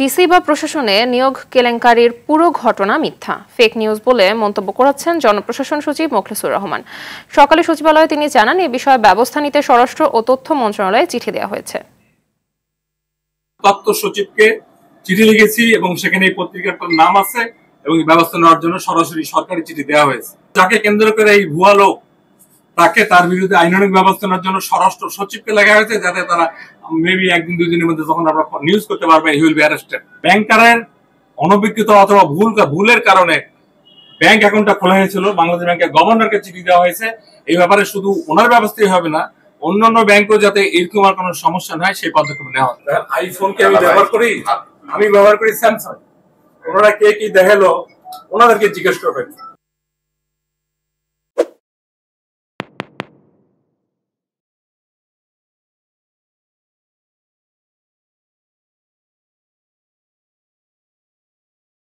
DC বা প্রশাসনে নিয়োগ কেলেঙ্কারির পুরো ঘটনা মিথ্যা, ফেক নিউজ বলে মন্তব্য করেছেন জনপ্রশাসন সচিব মোখলেছুর রহমান। সকালে সচিবালয়ে তিনি জানান, এ বিষয়ে ব্যবস্থা নিতে স্বরাষ্ট্র ও তথ্য মন্ত্রণালয়ে চিঠি দেওয়া হয়েছে। তথ্য সচিবকে চিঠি লিখেছি এবং সেখানে এই পত্রিকাটার নাম আছে এবং ব্যবস্থা নেওয়ার জন্য সরাসরি সরকারি চিঠি দেওয়া হয়েছে। যাকে কেন্দ্র করে এই ভুয়া লোক, তার বিরুদ্ধে আইনানুগ ব্যবস্থা নেওয়ার জন্য স্বরাষ্ট্র সচিবকে লেখা হয়েছে, যাতে তারা মেবি একদিন দুই দিনের মধ্যে যখন আমরা নিউজ করতে পারবেন হি উইল বি অ্যারেস্টেড। ব্যাংকারের অনভিজ্ঞতা অথবা ভুলের কারণে ব্যাংক অ্যাকাউন্টটা খোলা হয়েছিল, বাংলাদেশ ব্যাংকের গভর্নরকে চিঠি দেওয়া হয়েছে। এই ব্যাপারে শুধু ওনার ব্যবস্থাই হবে না, অন্যান্য ব্যাংকও যাতে এরকম আর কোনো সমস্যা না হয় সেই পদক্ষেপ নেওয়া। আইফোনকে আমি ব্যবহার করি স্যামসাং। ওনারা কে কি দেখালো ওনাদেরকে জিজ্ঞেস করবেন।